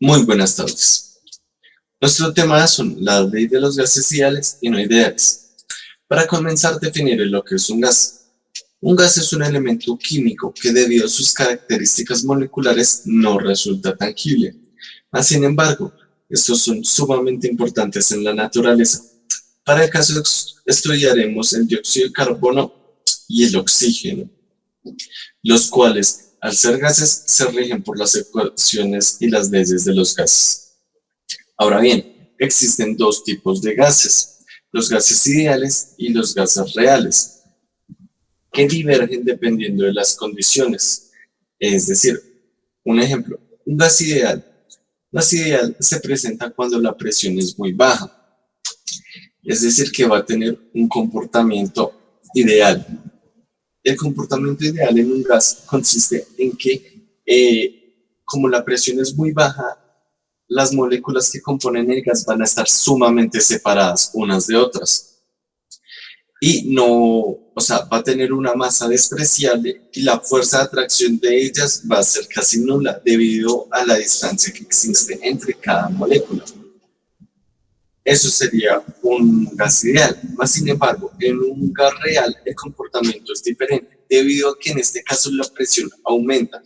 Muy buenas tardes. Nuestro tema son la ley de los gases ideales y no ideales. Para comenzar, definir lo que es un gas. Un gas es un elemento químico que debido a sus características moleculares no resulta tangible. Mas, sin embargo, estos son sumamente importantes en la naturaleza. Para el caso estudiaremos el dióxido de carbono y el oxígeno, los cuales, al ser gases, se rigen por las ecuaciones y las leyes de los gases. Ahora bien, existen dos tipos de gases, los gases ideales y los gases reales, que divergen dependiendo de las condiciones. Es decir, un ejemplo, un gas ideal. Un gas ideal se presenta cuando la presión es muy baja, es decir, que va a tener un comportamiento ideal. El comportamiento ideal en un gas consiste en que, como la presión es muy baja, las moléculas que componen el gas van a estar sumamente separadas unas de otras. Y no, o sea, va a tener una masa despreciable y la fuerza de atracción de ellas va a ser casi nula debido a la distancia que existe entre cada molécula. Eso sería un gas ideal. Más sin embargo, en un gas real el comportamiento es diferente, debido a que en este caso la presión aumenta.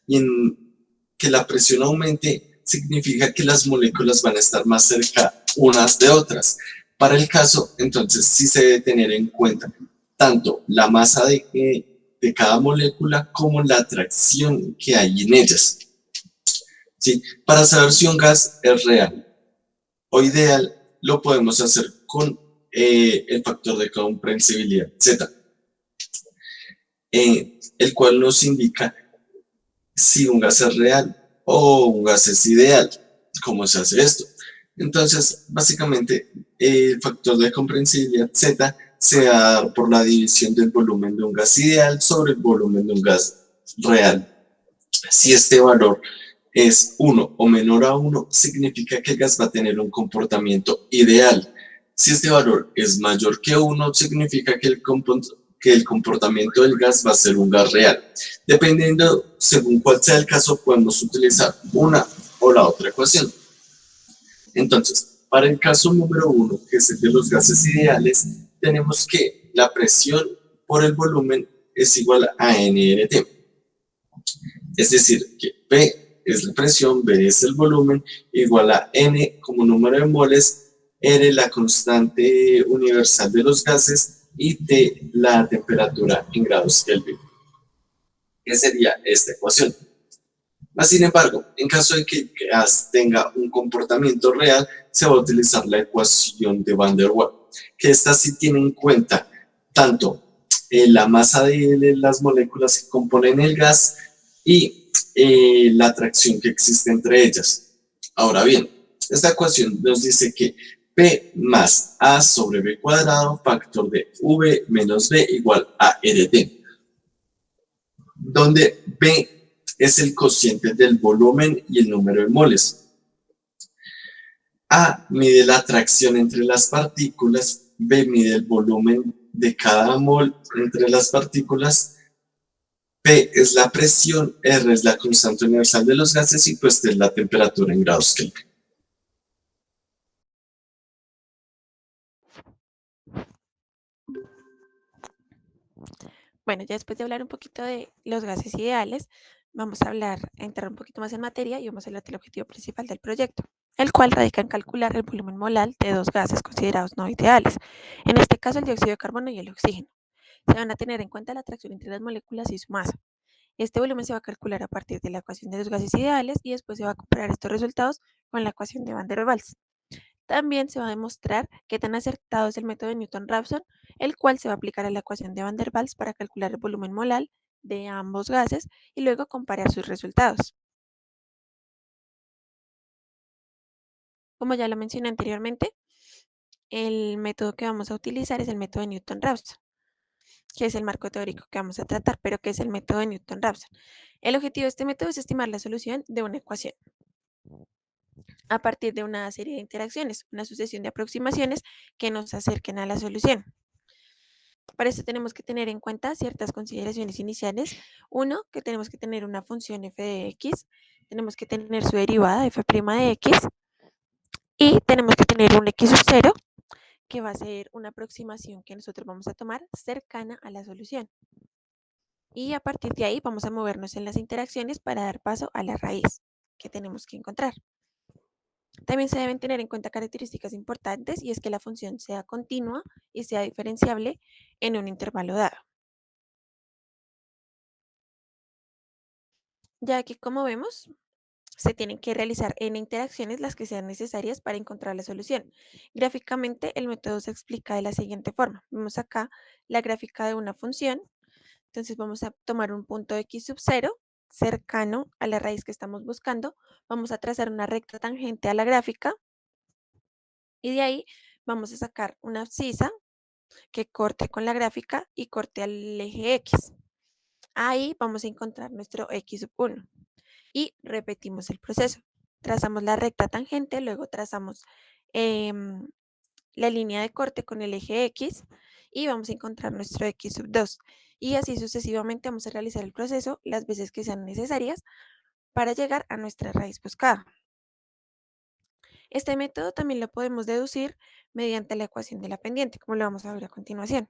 Y en que la presión aumente significa que las moléculas van a estar más cerca unas de otras. Para el caso, entonces sí se debe tener en cuenta tanto la masa de cada molécula como la atracción que hay en ellas. ¿Sí? Para saber si un gas es real o ideal, lo podemos hacer con el factor de comprensibilidad Z, el cual nos indica si un gas es real o un gas es ideal. ¿Cómo se hace esto? Entonces, básicamente, el factor de comprensibilidad Z se da por la división del volumen de un gas ideal sobre el volumen de un gas real. Si este valor es 1 o menor a 1, significa que el gas va a tener un comportamiento ideal. Si este valor es mayor que 1, significa que el comportamiento del gas va a ser un gas real. Dependiendo, según cuál sea el caso, podemos utilizar una o la otra ecuación. Entonces, para el caso número 1, que es el de los gases ideales, tenemos que la presión por el volumen es igual a nRT. Es decir, que P es la presión, B es el volumen, igual a N como número de moles, R la constante universal de los gases y T la temperatura en grados Kelvin. ¿Qué sería esta ecuación? Mas, sin embargo, en caso de que el gas tenga un comportamiento real, se va a utilizar la ecuación de Van der Waals, que esta sí tiene en cuenta tanto la masa de las moléculas que componen el gas y la atracción que existe entre ellas. Ahora bien, esta ecuación nos dice que P más A sobre B cuadrado, factor de V menos B igual a RT, donde B es el cociente del volumen y el número de moles. A mide la atracción entre las partículas, B mide el volumen de cada mol entre las partículas, P es la presión, R es la constante universal de los gases y pues T es la temperatura en grados Kelvin. Bueno, ya después de hablar un poquito de los gases ideales, vamos a entrar un poquito más en materia y vamos a hablar del objetivo principal del proyecto, el cual radica en calcular el volumen molar de dos gases considerados no ideales, en este caso el dióxido de carbono y el oxígeno. Se van a tener en cuenta la atracción entre las moléculas y su masa. Este volumen se va a calcular a partir de la ecuación de los gases ideales y después se va a comparar estos resultados con la ecuación de Van der Waals. También se va a demostrar qué tan acertado es el método de Newton-Raphson, el cual se va a aplicar a la ecuación de Van der Waals para calcular el volumen molar de ambos gases y luego comparar sus resultados. Como ya lo mencioné anteriormente, el método que vamos a utilizar es el método de Newton-Raphson, que es el marco teórico que vamos a tratar, pero ¿qué es el método de Newton-Raphson? El objetivo de este método es estimar la solución de una ecuación a partir de una serie de interacciones, una sucesión de aproximaciones que nos acerquen a la solución. Para esto tenemos que tener en cuenta ciertas consideraciones iniciales. Uno, que tenemos que tener una función f de x tenemos que tener su derivada f' de x y tenemos que tener un x sub 0 que va a ser una aproximación que nosotros vamos a tomar cercana a la solución. Y a partir de ahí vamos a movernos en las interacciones para dar paso a la raíz que tenemos que encontrar. También se deben tener en cuenta características importantes y es que la función sea continua y sea diferenciable en un intervalo dado. Ya que como vemos, se tienen que realizar n interacciones las que sean necesarias para encontrar la solución. Gráficamente, el método se explica de la siguiente forma. Vemos acá la gráfica de una función. Entonces vamos a tomar un punto x sub 0 cercano a la raíz que estamos buscando. Vamos a trazar una recta tangente a la gráfica y de ahí vamos a sacar una abscisa que corte con la gráfica y corte al eje X. Ahí vamos a encontrar nuestro X sub 1 y repetimos el proceso. Trazamos la recta tangente, luego trazamos em, la línea de corte con el eje X y vamos a encontrar nuestro X sub 2. Y así sucesivamente vamos a realizar el proceso las veces que sean necesarias para llegar a nuestra raíz buscada. Este método también lo podemos deducir mediante la ecuación de la pendiente, como lo vamos a ver a continuación.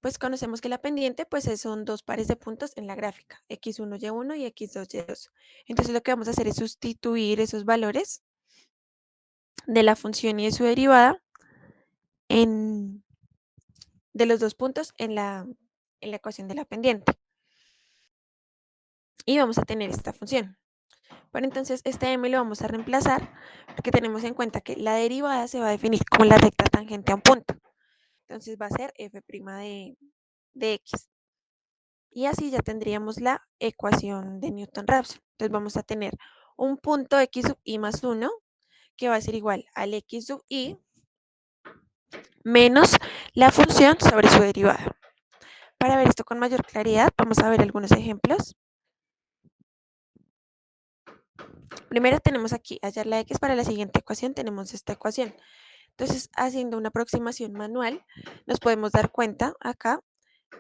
Pues conocemos que la pendiente son dos pares de puntos en la gráfica, x1, y1 y x2, y2. Entonces lo que vamos a hacer es sustituir esos valores de la función y de su derivada de los dos puntos en la ecuación de la pendiente. Y vamos a tener esta función. Pero entonces este m lo vamos a reemplazar porque tenemos en cuenta que la derivada se va a definir como la recta tangente a un punto. Entonces va a ser f' de x. Y así ya tendríamos la ecuación de Newton-Raphson. Entonces vamos a tener un punto x sub i más 1 que va a ser igual al x sub i menos la función sobre su derivada. Para ver esto con mayor claridad, vamos a ver algunos ejemplos. Primero tenemos aquí hallar la x para la siguiente ecuación, tenemos esta ecuación. Entonces, haciendo una aproximación manual, nos podemos dar cuenta acá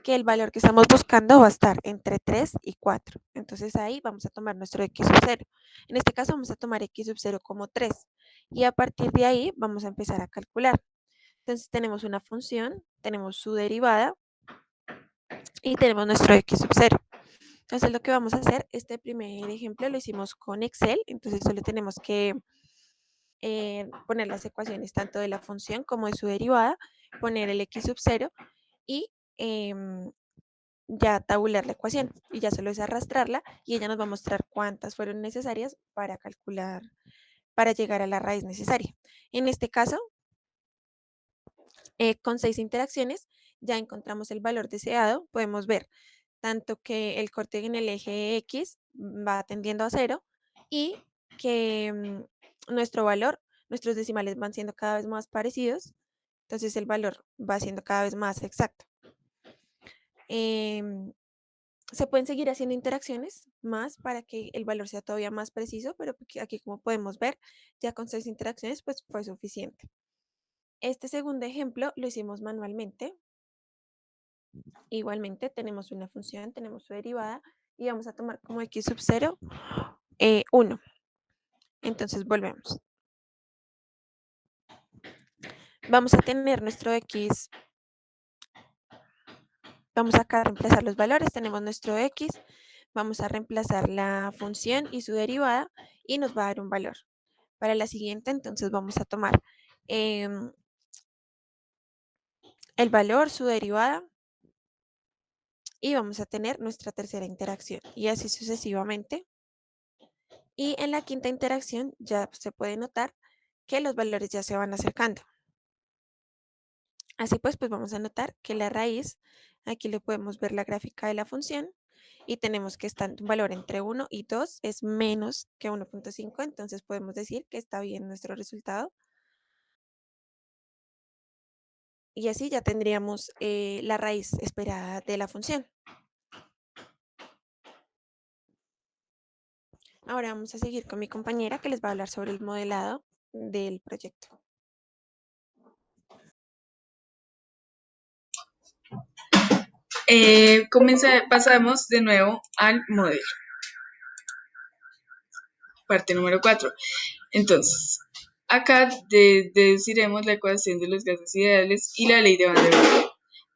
que el valor que estamos buscando va a estar entre 3 y 4. Entonces ahí vamos a tomar nuestro x sub 0. En este caso vamos a tomar x sub 0 como 3 y a partir de ahí vamos a empezar a calcular. Entonces tenemos una función, tenemos su derivada y tenemos nuestro x sub 0. Entonces lo que vamos a hacer, este primer ejemplo lo hicimos con Excel, entonces solo tenemos que poner las ecuaciones tanto de la función como de su derivada, poner el x sub 0 y ya tabular la ecuación y ya solo es arrastrarla y ella nos va a mostrar cuántas fueron necesarias para calcular, para llegar a la raíz necesaria. En este caso, con 6 interacciones ya encontramos el valor deseado. Podemos ver tanto que el corte en el eje X va tendiendo a 0 y que nuestro valor, nuestros decimales van siendo cada vez más parecidos. Entonces el valor va siendo cada vez más exacto. Em, Se pueden seguir haciendo interacciones más para que el valor sea todavía más preciso, pero aquí como podemos ver, ya con 6 interacciones pues fue suficiente. Este segundo ejemplo lo hicimos manualmente. Igualmente tenemos una función, tenemos su derivada y vamos a tomar como x sub 0, 1. Entonces volvemos. Vamos a tener nuestro x, vamos acá a reemplazar los valores, tenemos nuestro x, vamos a reemplazar la función y su derivada y nos va a dar un valor. Para la siguiente, entonces vamos a tomar el valor, su derivada y vamos a tener nuestra tercera interacción y así sucesivamente. Y en la quinta interacción ya se puede notar que los valores ya se van acercando. Así pues vamos a notar que la raíz, aquí le podemos ver la gráfica de la función y tenemos que está un valor entre 1 y 2 es menos que 1.5, entonces podemos decir que está bien nuestro resultado. Y así ya tendríamos la raíz esperada de la función. Ahora vamos a seguir con mi compañera que les va a hablar sobre el modelado del proyecto. Pasamos de nuevo al modelo. Parte número 4. Entonces, acá deduciremos la ecuación de los gases ideales y la ley de Van der Waals.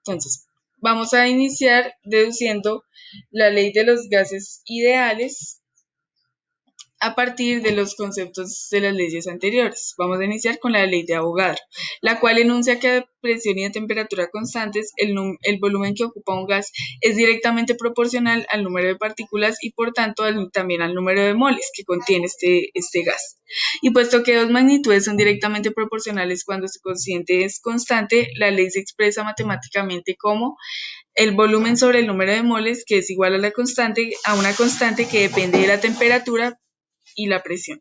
Entonces, vamos a iniciar deduciendo la ley de los gases ideales a partir de los conceptos de las leyes anteriores. Vamos a iniciar con la ley de Avogadro, la cual enuncia que a presión y a temperatura constantes el volumen que ocupa un gas es directamente proporcional al número de partículas y por tanto también al número de moles que contiene este gas. Y puesto que dos magnitudes son directamente proporcionales cuando su cociente es constante, la ley se expresa matemáticamente como el volumen sobre el número de moles, que es igual a una constante que depende de la temperatura y la presión.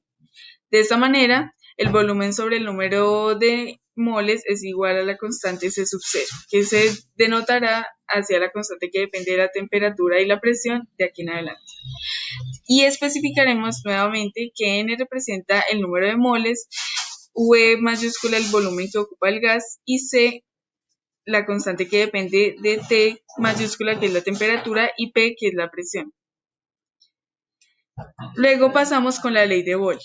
De esta manera, el volumen sobre el número de moles es igual a la constante C sub 0, que se denotará hacia la constante que depende de la temperatura y la presión de aquí en adelante. Y especificaremos nuevamente que N representa el número de moles, V mayúscula el volumen que ocupa el gas y C la constante que depende de T mayúscula que es la temperatura y P que es la presión. Luego pasamos con la ley de Boyle.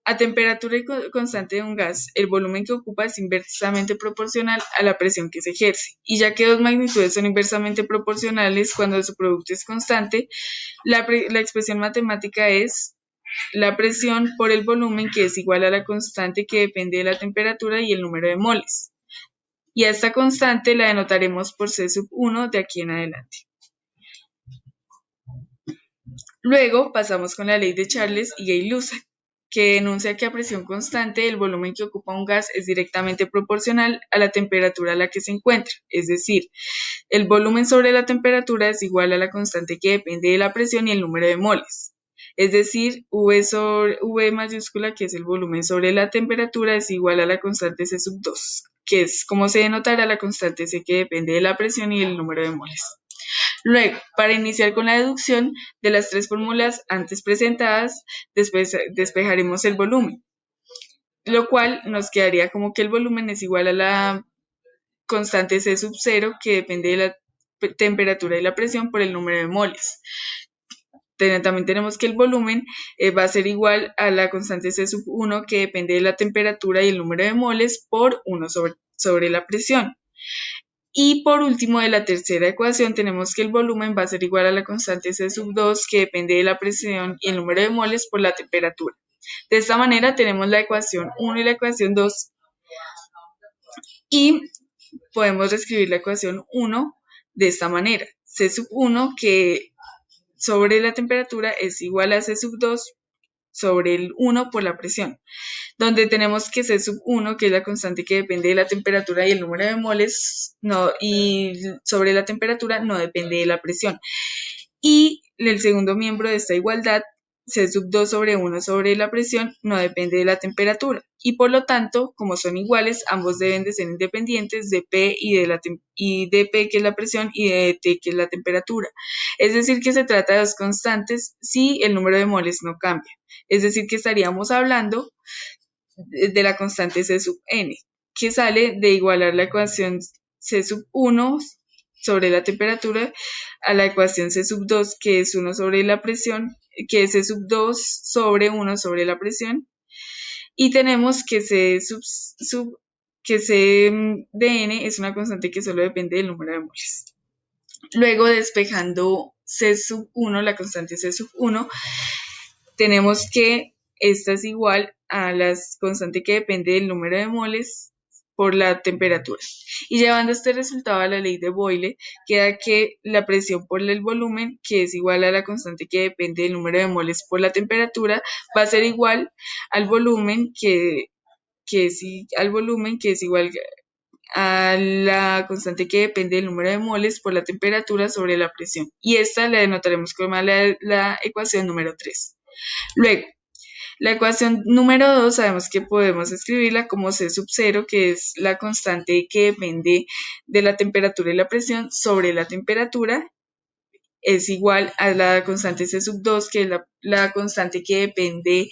A temperatura constante de un gas, el volumen que ocupa es inversamente proporcional a la presión que se ejerce. Y ya que dos magnitudes son inversamente proporcionales cuando su producto es constante, la expresión matemática es la presión por el volumen, que es igual a la constante que depende de la temperatura y el número de moles. Y a esta constante la denotaremos por C sub 1 de aquí en adelante. Luego pasamos con la ley de Charles y Gay-Lussac, que enuncia que a presión constante el volumen que ocupa un gas es directamente proporcional a la temperatura a la que se encuentra, es decir, el volumen sobre la temperatura es igual a la constante que depende de la presión y el número de moles. Es decir, V mayúscula, que es el volumen sobre la temperatura, es igual a la constante C sub 2, que es como se denotará la constante C que depende de la presión y el número de moles. Luego, para iniciar con la deducción de las tres fórmulas antes presentadas, después despejaremos el volumen, lo cual nos quedaría como que el volumen es igual a la constante C sub 0, que depende de la temperatura y la presión por el número de moles. También tenemos que el volumen va a ser igual a la constante C sub 1, que depende de la temperatura y el número de moles por 1 sobre la presión. Y por último, de la tercera ecuación, tenemos que el volumen va a ser igual a la constante C sub 2, que depende de la presión y el número de moles por la temperatura. De esta manera tenemos la ecuación 1 y la ecuación 2. Y podemos reescribir la ecuación 1 de esta manera. C sub 1, que sobre la temperatura es igual a C sub 2 sobre el 1 por la presión, donde tenemos que C sub 1, que es la constante que depende de la temperatura y el número de moles, y sobre la temperatura no depende de la presión. Y el segundo miembro de esta igualdad, C sub 2 sobre 1 sobre la presión, no depende de la temperatura. Y por lo tanto, como son iguales, ambos deben de ser independientes de P y de P, que es la presión, y de T, que es la temperatura. Es decir, que se trata de dos constantes si el número de moles no cambia. Es decir, que estaríamos hablando de la constante C sub n, que sale de igualar la ecuación C sub 1 sobre la temperatura a la ecuación C sub 2, que es 1 sobre la presión, que es C sub 2 sobre 1 sobre la presión, y tenemos que C de n es una constante que solo depende del número de moles. Luego, despejando C sub 1, la constante C sub 1, tenemos que esta es igual a la constante que depende del número de moles por la temperatura. Y llevando este resultado a la ley de Boyle, queda que la presión por el volumen, que es igual a la constante que depende del número de moles por la temperatura, va a ser igual al volumen que es igual a la constante que depende del número de moles por la temperatura sobre la presión. Y esta la denotaremos como la ecuación número 3. Luego, la ecuación número 2 sabemos que podemos escribirla como C sub 0, que es la constante que depende de la temperatura y la presión sobre la temperatura, es igual a la constante C sub 2, que es la constante que depende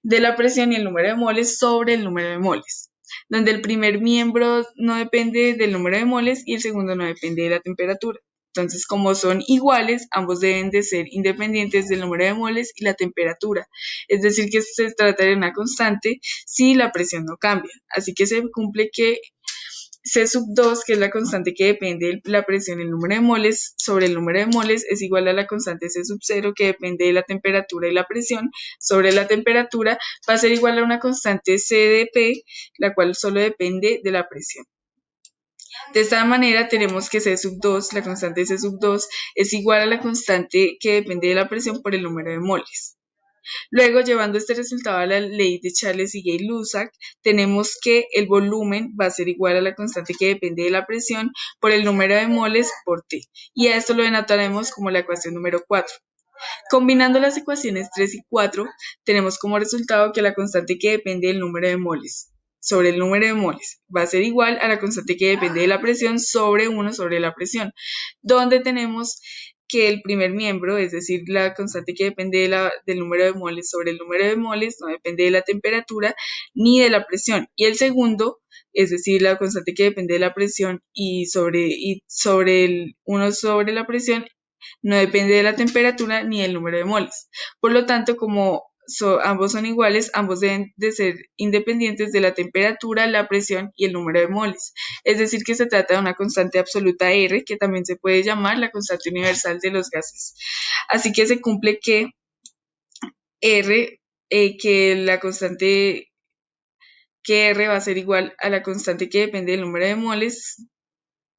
de la presión y el número de moles sobre el número de moles. donde el primer miembro no depende del número de moles y el segundo no depende de la temperatura. Entonces, como son iguales, ambos deben de ser independientes del número de moles y la temperatura. Es decir, que se trata de una constante si la presión no cambia. Así que se cumple que C sub 2, que es la constante que depende de la presión, el número de moles sobre el número de moles, es igual a la constante C sub 0, que depende de la temperatura y la presión, sobre la temperatura, va a ser igual a una constante C de P, la cual solo depende de la presión. De esta manera tenemos que C sub 2, la constante C sub 2, es igual a la constante que depende de la presión por el número de moles. Luego, llevando este resultado a la ley de Charles y Gay-Lussac, tenemos que el volumen va a ser igual a la constante que depende de la presión por el número de moles por T. Y a esto lo denotaremos como la ecuación número 4. Combinando las ecuaciones 3 y 4, tenemos como resultado que la constante que depende del número de moles sobre el número de moles va a ser igual a la constante que depende de la presión sobre 1 sobre la presión, donde tenemos que el primer miembro, es decir, la constante que depende del número de moles sobre el número de moles, no depende de la temperatura ni de la presión. Y el segundo, es decir, la constante que depende de la presión y sobre el 1 sobre la presión, no depende de la temperatura ni del número de moles. Por lo tanto, como ambos son iguales, ambos deben de ser independientes de la temperatura, la presión y el número de moles. Es decir, que se trata de una constante absoluta R, que también se puede llamar la constante universal de los gases. Así que se cumple que R, que la constante que R va a ser igual a la constante que depende del número de moles,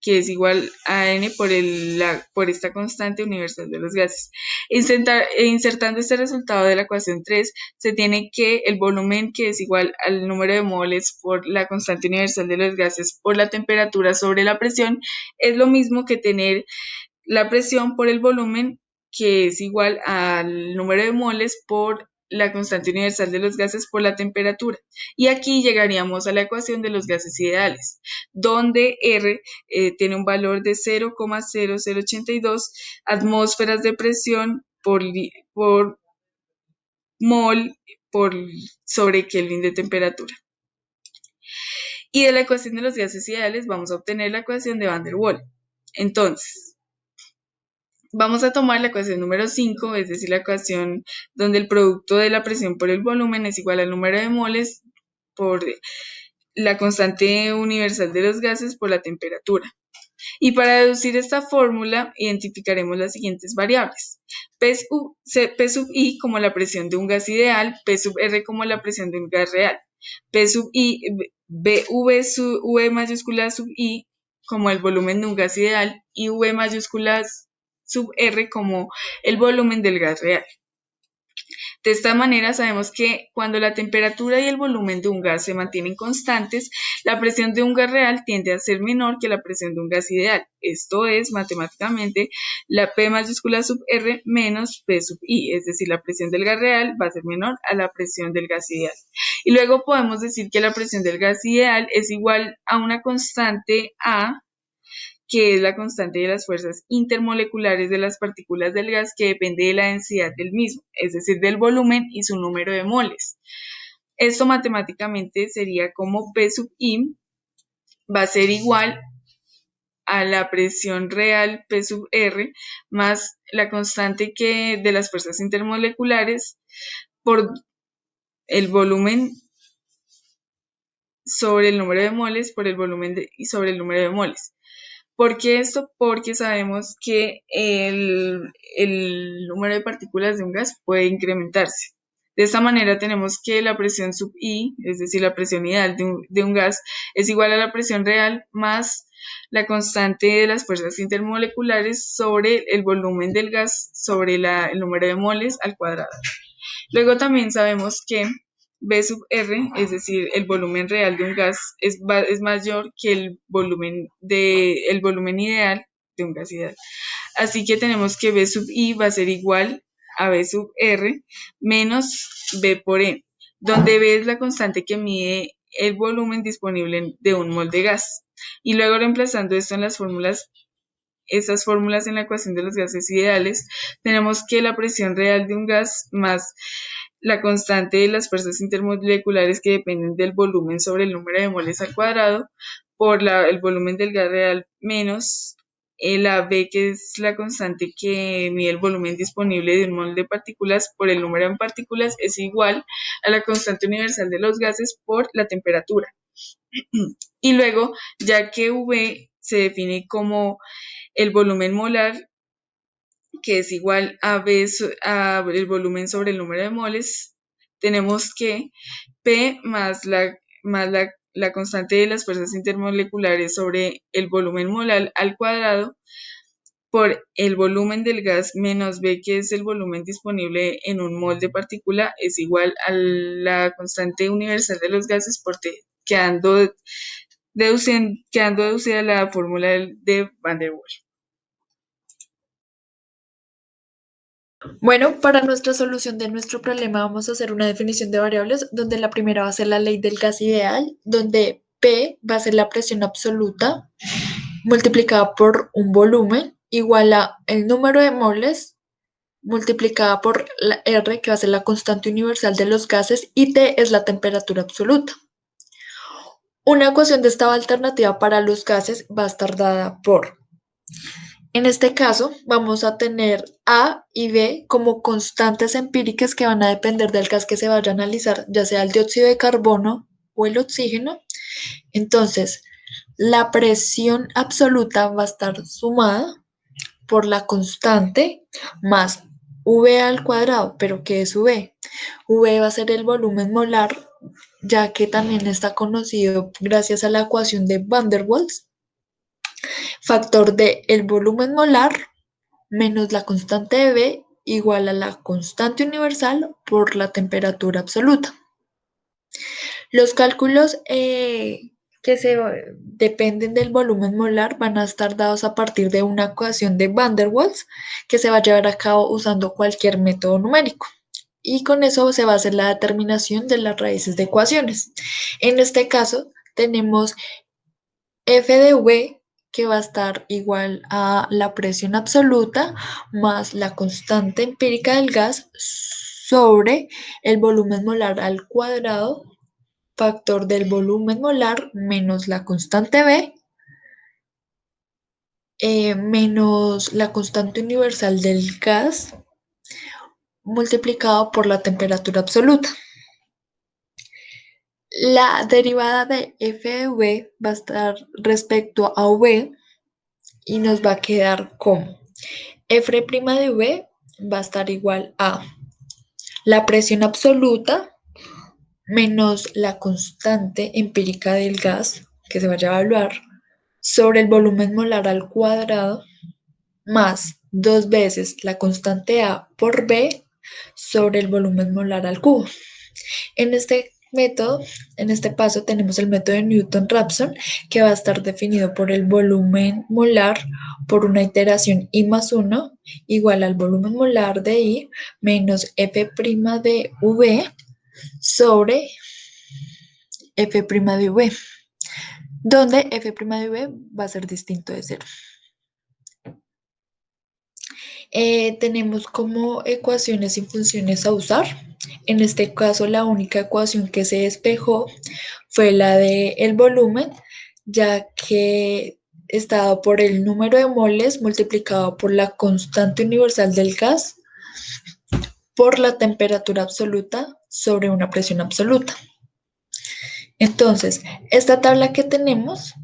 que es igual a n por esta constante universal de los gases. Insertando este resultado de la ecuación 3, se tiene que el volumen, que es igual al número de moles por la constante universal de los gases por la temperatura sobre la presión, es lo mismo que tener la presión por el volumen, que es igual al número de moles por la constante universal de los gases por la temperatura. Y aquí llegaríamos a la ecuación de los gases ideales, donde R tiene un valor de 0,0082 atmósferas de presión por mol sobre Kelvin de temperatura. Y de la ecuación de los gases ideales vamos a obtener la ecuación de Van der Waals. Entonces, vamos a tomar la ecuación número 5, es decir, la ecuación donde el producto de la presión por el volumen es igual al número de moles por la constante universal de los gases por la temperatura. Y para deducir esta fórmula, identificaremos las siguientes variables. P sub I como la presión de un gas ideal, P sub R como la presión de un gas real, P sub I, V mayúscula sub I como el volumen de un gas ideal y V mayúscula sub R como el volumen del gas real. De esta manera sabemos que cuando la temperatura y el volumen de un gas se mantienen constantes, la presión de un gas real tiende a ser menor que la presión de un gas ideal. Esto es, matemáticamente, la P mayúscula sub R menos P sub I, es decir, la presión del gas real va a ser menor a la presión del gas ideal. Y luego podemos decir que la presión del gas ideal es igual a una constante A, que es la constante de las fuerzas intermoleculares de las partículas del gas, que depende de la densidad del mismo, es decir, del volumen y su número de moles. Esto matemáticamente sería como P sub I va a ser igual a la presión real P sub R más la constante de las fuerzas intermoleculares por el volumen sobre el número de moles por el volumen y sobre el número de moles. ¿Por qué esto? Porque sabemos que el número de partículas de un gas puede incrementarse. De esta manera tenemos que la presión sub I, es decir, la presión ideal de un gas, es igual a la presión real más la constante de las fuerzas intermoleculares sobre el volumen del gas sobre el número de moles al cuadrado. Luego también sabemos que V sub R, es decir, el volumen real de un gas es mayor que el volumen ideal de un gas ideal. Así que tenemos que V sub I va a ser igual a V sub R menos V por N, donde V es la constante que mide el volumen disponible de un mol de gas. Y luego reemplazando esto en estas fórmulas en la ecuación de los gases ideales, tenemos que la presión real de un gas más la constante de las fuerzas intermoleculares que dependen del volumen sobre el número de moles al cuadrado por el volumen del gas real menos la B, que es la constante que mide el volumen disponible de un mol de partículas por el número de partículas, es igual a la constante universal de los gases por la temperatura. Y luego, ya que V se define como el volumen molar, que es igual a el volumen sobre el número de moles, tenemos que P más la constante de las fuerzas intermoleculares sobre el volumen molar al cuadrado por el volumen del gas menos B, que es el volumen disponible en un mol de partícula, es igual a la constante universal de los gases por T, quedando deducida la fórmula de Van der Waals. Bueno, para nuestra solución de nuestro problema vamos a hacer una definición de variables donde la primera va a ser la ley del gas ideal, donde P va a ser la presión absoluta multiplicada por un volumen igual a el número de moles multiplicada por la R, que va a ser la constante universal de los gases, y T es la temperatura absoluta. Una ecuación de estado alternativa para los gases va a estar dada por, en este caso, vamos a tener A y B como constantes empíricas que van a depender del gas que se vaya a analizar, ya sea el dióxido de carbono o el oxígeno. Entonces, la presión absoluta va a estar sumada por la constante más V al cuadrado. ¿Pero qué es V? V va a ser el volumen molar, ya que también está conocido gracias a la ecuación de Van der Waals, factor de el volumen molar menos la constante de V igual a la constante universal por la temperatura absoluta. Los cálculos dependen del volumen molar van a estar dados a partir de una ecuación de Van der Waals que se va a llevar a cabo usando cualquier método numérico. Y con eso se va a hacer la determinación de las raíces de ecuaciones. En este caso tenemos F de V, que va a estar igual a la presión absoluta más la constante empírica del gas sobre el volumen molar al cuadrado, factor del volumen molar menos la constante B, menos la constante universal del gas, multiplicado por la temperatura absoluta. La derivada de f de v va a estar respecto a v y nos va a quedar como f' de v va a estar igual a la presión absoluta menos la constante empírica del gas que se vaya a evaluar sobre el volumen molar al cuadrado más 2 veces la constante A por B sobre el volumen molar al cubo. En este método, en este paso, tenemos el método de Newton-Raphson, que va a estar definido por el volumen molar por una iteración I más 1 igual al volumen molar de I menos F' de V sobre F' de V, donde F' de V va a ser distinto de 0. Tenemos como ecuaciones y funciones a usar. En este caso, la única ecuación que se despejó fue la del volumen, ya que está dado por el número de moles multiplicado por la constante universal del gas por la temperatura absoluta sobre una presión absoluta. Entonces, esta tabla que tenemos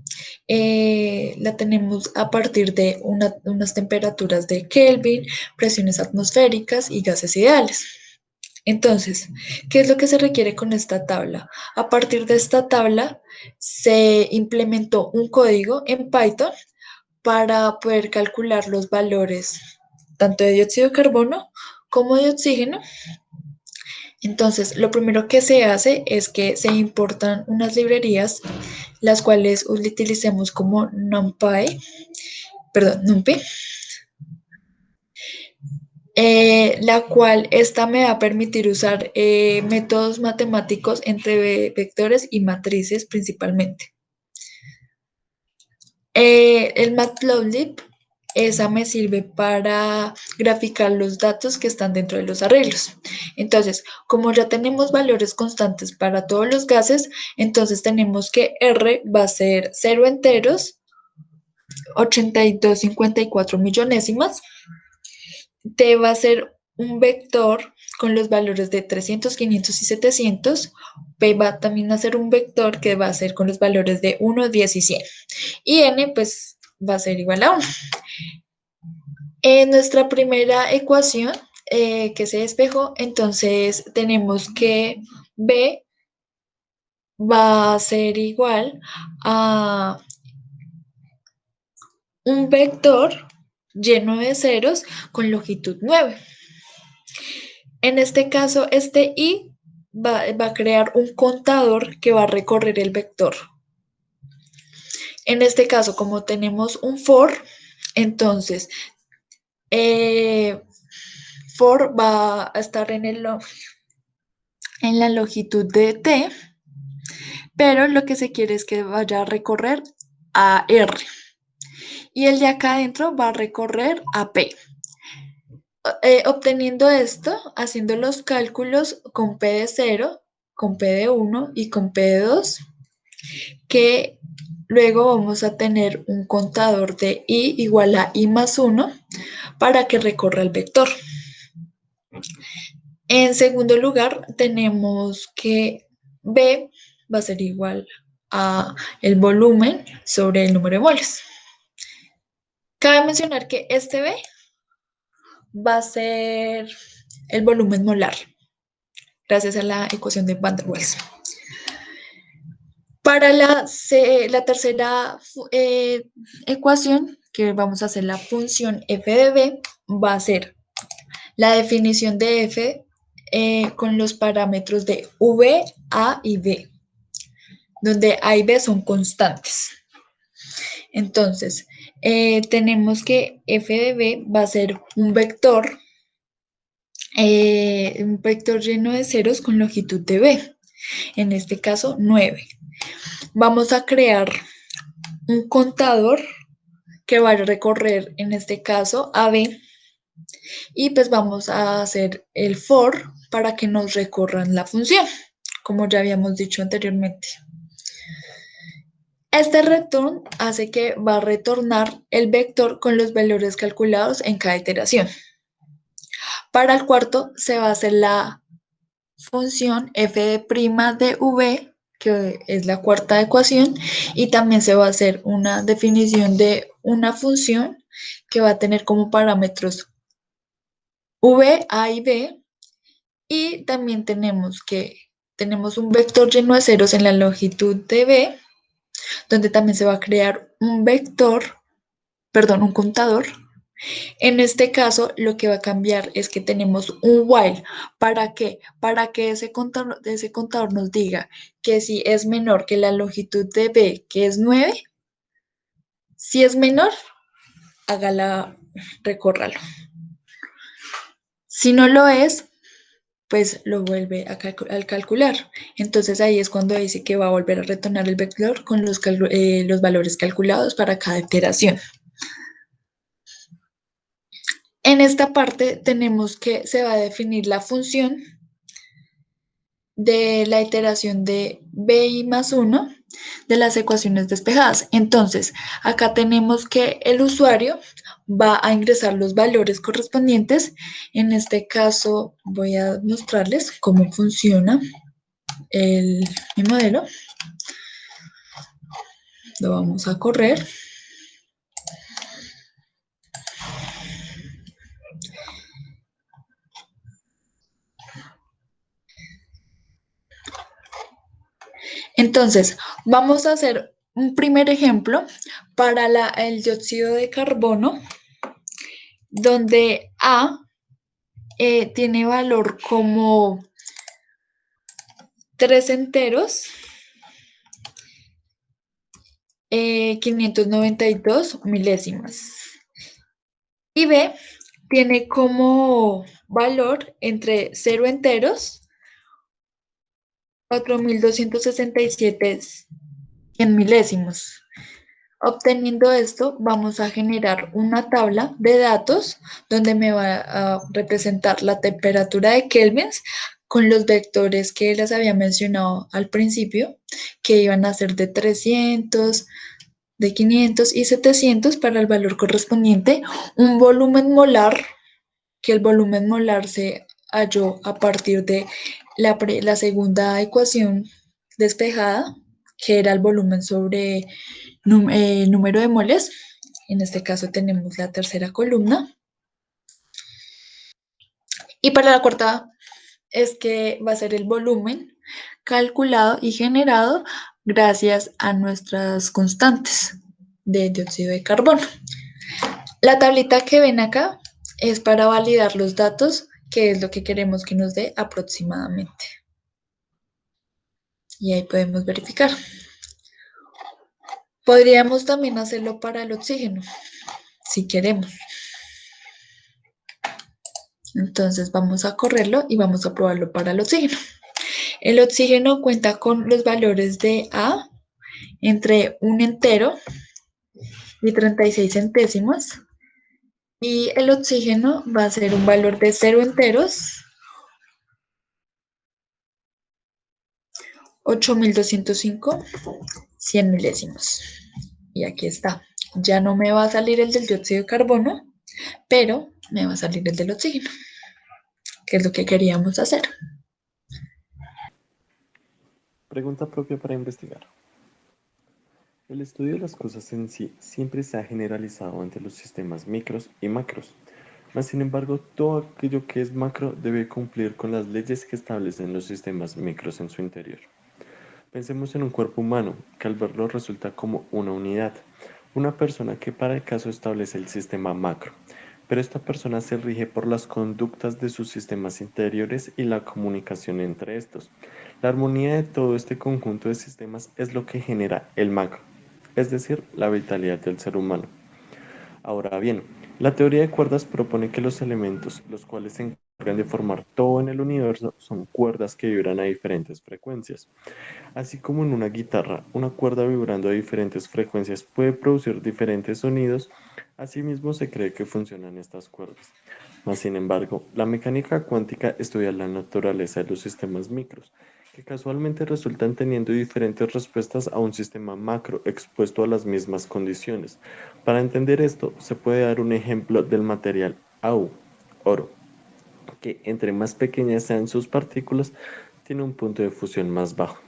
la tenemos a partir de unas temperaturas de Kelvin, presiones atmosféricas y gases ideales. Entonces, ¿qué es lo que se requiere con esta tabla? A partir de esta tabla se implementó un código en Python para poder calcular los valores tanto de dióxido de carbono como de oxígeno. Entonces, lo primero que se hace es que se importan unas librerías, las cuales utilicemos como NumPy, la cual esta me va a permitir usar métodos matemáticos entre vectores y matrices principalmente. El Matplotlib esa me sirve para graficar los datos que están dentro de los arreglos. Entonces, como ya tenemos valores constantes para todos los gases, entonces tenemos que R va a ser 0 enteros, 82,54 millonésimas. T va a ser un vector con los valores de 300, 500 y 700. P va también a ser un vector que va a ser con los valores de 1, 10 y 100. Y N pues va a ser igual a 1. En nuestra primera ecuación que se despejó, entonces tenemos que B va a ser igual a un vector lleno de ceros con longitud 9. En este caso, este I va a crear un contador que va a recorrer el vector. En este caso, como tenemos un for, entonces for va a estar en la longitud de t, pero lo que se quiere es que vaya a recorrer a r. Y el de acá adentro va a recorrer a p. Obteniendo esto, haciendo los cálculos con P de 0, con P de 1 y con P de 2, que luego vamos a tener un contador de I igual a I más 1 para que recorra el vector. En segundo lugar, tenemos que B va a ser igual a el volumen sobre el número de moles. Cabe mencionar que este B va a ser el volumen molar, gracias a la ecuación de Van der Waals. Para la tercera ecuación, que vamos a hacer la función f de b, va a ser la definición de f con los parámetros de v, a y b, donde a y b son constantes. Entonces, tenemos que f de b va a ser un vector lleno de ceros con longitud de b, en este caso 9. Vamos a crear un contador que va a recorrer, en este caso, AB, y pues vamos a hacer el for para que nos recorran la función, como ya habíamos dicho anteriormente. Este return hace que va a retornar el vector con los valores calculados en cada iteración. Para el cuarto se va a hacer la función f de prima de v, que es la cuarta ecuación, y también se va a hacer una definición de una función que va a tener como parámetros v, a y b, y también tenemos un vector lleno de ceros en la longitud de b, donde también se va a crear un contador. En este caso, lo que va a cambiar es que tenemos un while. ¿Para qué? Para que ese contador nos diga que si es menor que la longitud de B, que es 9, si es menor, recórralo. Si no lo es, pues lo vuelve a calcular. Entonces ahí es cuando dice que va a volver a retornar el vector con los valores calculados para cada iteración. En esta parte tenemos que se va a definir la función de la iteración de BI más 1 de las ecuaciones despejadas. Entonces, acá tenemos que el usuario va a ingresar los valores correspondientes. En este caso, voy a mostrarles cómo funciona mi modelo. Lo vamos a correr. Entonces, vamos a hacer un primer ejemplo para el dióxido de carbono, donde A tiene valor como 3 enteros, 592 milésimas. Y B tiene como valor entre 0 enteros, 4.267 100 milésimos. Obteniendo esto, vamos a generar una tabla de datos donde me va a representar la temperatura de kelvins con los vectores que les había mencionado al principio, que iban a ser de 300, de 500 y 700 para el valor correspondiente, un volumen molar, que el volumen molar se halló a partir de la segunda ecuación despejada, que era el volumen sobre número de moles. En este caso tenemos la tercera columna. Y para la cuarta es que va a ser el volumen calculado y generado gracias a nuestras constantes de dióxido de carbono. La tablita que ven acá es para validar los datos, que es lo que queremos que nos dé aproximadamente. Y ahí podemos verificar. Podríamos también hacerlo para el oxígeno, si queremos. Entonces vamos a correrlo y vamos a probarlo para el oxígeno. El oxígeno cuenta con los valores de A entre 1 entero y 36 centésimos. Y el oxígeno va a ser un valor de 0 enteros, 8.205, 100 milésimos. Y aquí está. Ya no me va a salir el del dióxido de carbono, pero me va a salir el del oxígeno, que es lo que queríamos hacer. Pregunta propia para investigar. El estudio de las cosas en sí siempre se ha generalizado ante los sistemas micros y macros. Mas, sin embargo, todo aquello que es macro debe cumplir con las leyes que establecen los sistemas micros en su interior. Pensemos en un cuerpo humano, que al verlo resulta como una unidad, una persona que para el caso establece el sistema macro, pero esta persona se rige por las conductas de sus sistemas interiores y la comunicación entre estos. La armonía de todo este conjunto de sistemas es lo que genera el macro, es decir, la vitalidad del ser humano. Ahora bien, la teoría de cuerdas propone que los elementos, los cuales se encargan de formar todo en el universo, son cuerdas que vibran a diferentes frecuencias. Así como en una guitarra, una cuerda vibrando a diferentes frecuencias puede producir diferentes sonidos, asimismo se cree que funcionan estas cuerdas. Mas, sin embargo, la mecánica cuántica estudia la naturaleza de los sistemas micros, que casualmente resultan teniendo diferentes respuestas a un sistema macro expuesto a las mismas condiciones. Para entender esto, se puede dar un ejemplo del material Au, oro, que entre más pequeñas sean sus partículas, tiene un punto de fusión más bajo.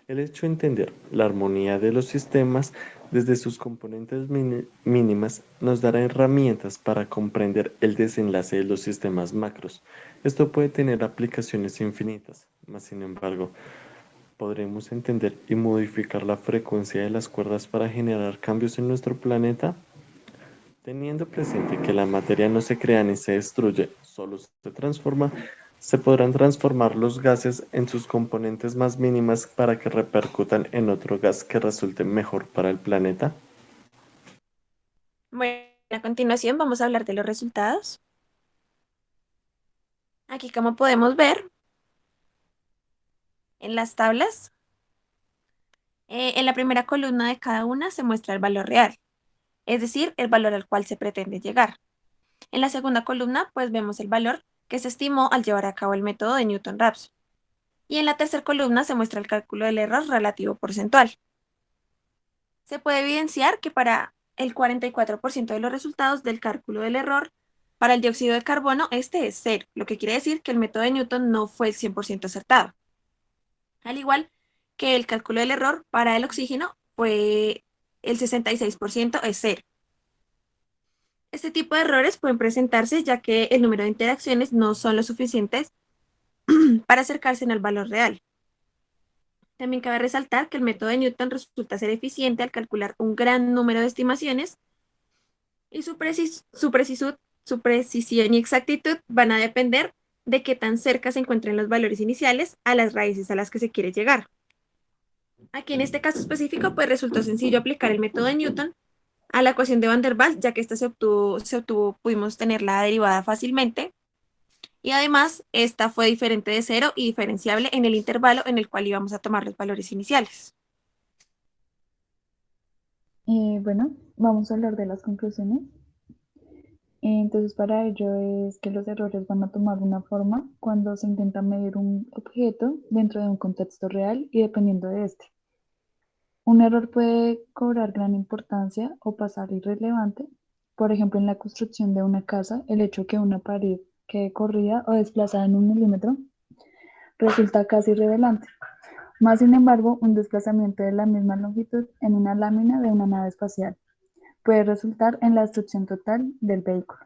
El hecho de entender la armonía de los sistemas desde sus componentes mínimas nos dará herramientas para comprender el desenlace de los sistemas macros. Esto puede tener aplicaciones infinitas, mas sin embargo, ¿podremos entender y modificar la frecuencia de las cuerdas para generar cambios en nuestro planeta? Teniendo presente que la materia no se crea ni se destruye, solo se transforma, se podrán transformar los gases en sus componentes más mínimas para que repercutan en otro gas que resulte mejor para el planeta. Bueno, a continuación vamos a hablar de los resultados. Aquí, como podemos ver en las tablas, en la primera columna de cada una se muestra el valor real, es decir, el valor al cual se pretende llegar. En la segunda columna, pues vemos el valor que se estimó al llevar a cabo el método de Newton-Raphson. Y en la tercera columna se muestra el cálculo del error relativo porcentual. Se puede evidenciar que para el 44% de los resultados del cálculo del error, para el dióxido de carbono, este es 0, lo que quiere decir que el método de Newton no fue el 100% acertado. Al igual que el cálculo del error para el oxígeno fue el 66% es 0. Este tipo de errores pueden presentarse ya que el número de interacciones no son lo suficientes para acercarse al valor real. También cabe resaltar que el método de Newton resulta ser eficiente al calcular un gran número de estimaciones y su precisión y exactitud van a depender de qué tan cerca se encuentren los valores iniciales a las raíces a las que se quiere llegar. Aquí en este caso específico, pues resultó sencillo aplicar el método de Newton a la ecuación de Van der Waals, ya que esta pudimos tener la derivada fácilmente. Y además, esta fue diferente de 0 y diferenciable en el intervalo en el cual íbamos a tomar los valores iniciales. Bueno, vamos a hablar de las conclusiones. Entonces, para ello es que los errores van a tomar una forma cuando se intenta medir un objeto dentro de un contexto real y dependiendo de este. Un error puede cobrar gran importancia o pasar irrelevante. Por ejemplo, en la construcción de una casa, el hecho que una pared quede corrida o desplazada en 1 milímetro resulta casi irrelevante. Más sin embargo, un desplazamiento de la misma longitud en una lámina de una nave espacial puede resultar en la destrucción total del vehículo.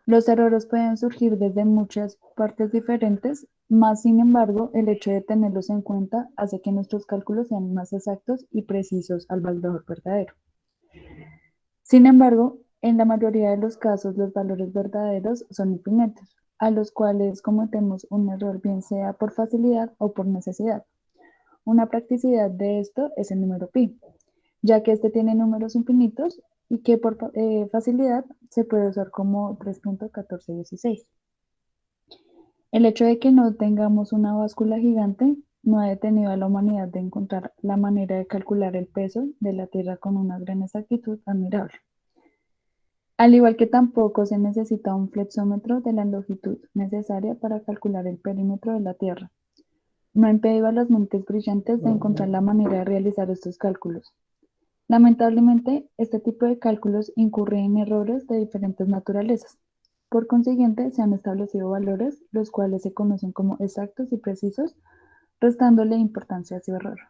Los errores pueden surgir desde muchas partes diferentes, más sin embargo, el hecho de tenerlos en cuenta hace que nuestros cálculos sean más exactos y precisos al valor verdadero. Sin embargo, en la mayoría de los casos, los valores verdaderos son infinitos, a los cuales cometemos un error bien sea por facilidad o por necesidad. Una practicidad de esto es el número pi, ya que este tiene números infinitos y que por facilidad se puede usar como 3.1416. El hecho de que no tengamos una báscula gigante no ha detenido a la humanidad de encontrar la manera de calcular el peso de la Tierra con una gran exactitud admirable. Al igual que tampoco se necesita un flexómetro de la longitud necesaria para calcular el perímetro de la Tierra. No ha impedido a las mentes brillantes de encontrar la manera de realizar estos cálculos. Lamentablemente, este tipo de cálculos incurre en errores de diferentes naturalezas. Por consiguiente, se han establecido valores, los cuales se conocen como exactos y precisos, restándole importancia a su error.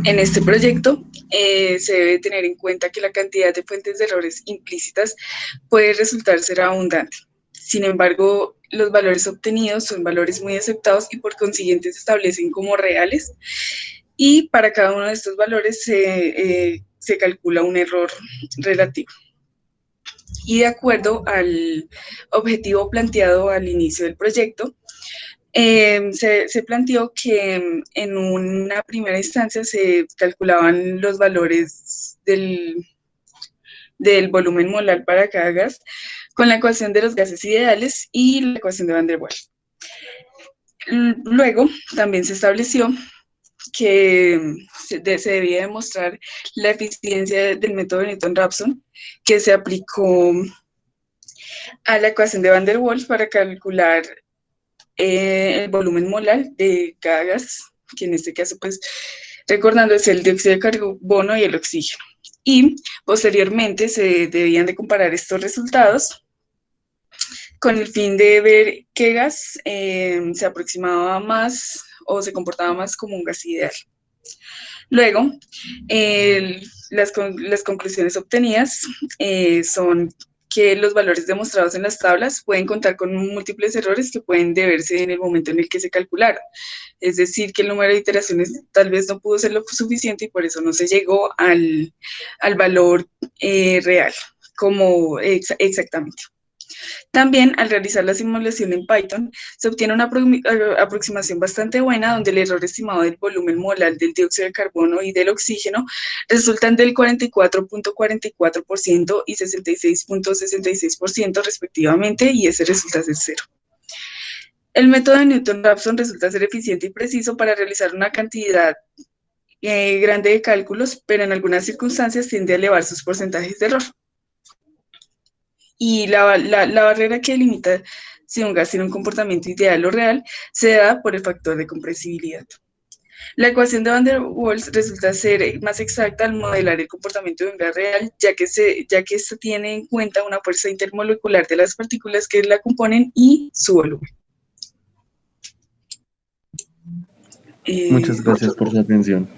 En este proyecto se debe tener en cuenta que la cantidad de fuentes de errores implícitas puede resultar ser abundante. Sin embargo, los valores obtenidos son valores muy aceptados y por consiguiente se establecen como reales. Y para cada uno de estos valores se calcula un error relativo. Y de acuerdo al objetivo planteado al inicio del proyecto, se planteó que en una primera instancia se calculaban los valores del volumen molar para cada gas con la ecuación de los gases ideales y la ecuación de Van der Waals. Luego también se estableció que se debía demostrar la eficiencia del método de Newton-Raphson, que se aplicó a la ecuación de Van der Waals para calcular el volumen molar de cada gas, que en este caso, pues, recordando, es el dióxido de carbono y el oxígeno. Y posteriormente se debían de comparar estos resultados con el fin de ver qué gas se aproximaba más o se comportaba más como un gas ideal. Luego, las conclusiones obtenidas son que los valores demostrados en las tablas pueden contar con múltiples errores que pueden deberse en el momento en el que se calcularon. Es decir, que el número de iteraciones tal vez no pudo ser lo suficiente y por eso no se llegó al valor real, como exactamente. También, al realizar la simulación en Python, se obtiene una aproximación bastante buena donde el error estimado del volumen molar del dióxido de carbono y del oxígeno resultan del 44.44% y 66.66% respectivamente, y ese resulta ser 0. El método de Newton-Raphson resulta ser eficiente y preciso para realizar una cantidad grande de cálculos, pero en algunas circunstancias tiende a elevar sus porcentajes de error. Y la barrera que limita si un gas tiene un comportamiento ideal o real se da por el factor de compresibilidad. La ecuación de Van der Waals resulta ser más exacta al modelar el comportamiento de un gas real, ya que esto tiene en cuenta una fuerza intermolecular de las partículas que la componen y su volumen. Muchas gracias por su atención.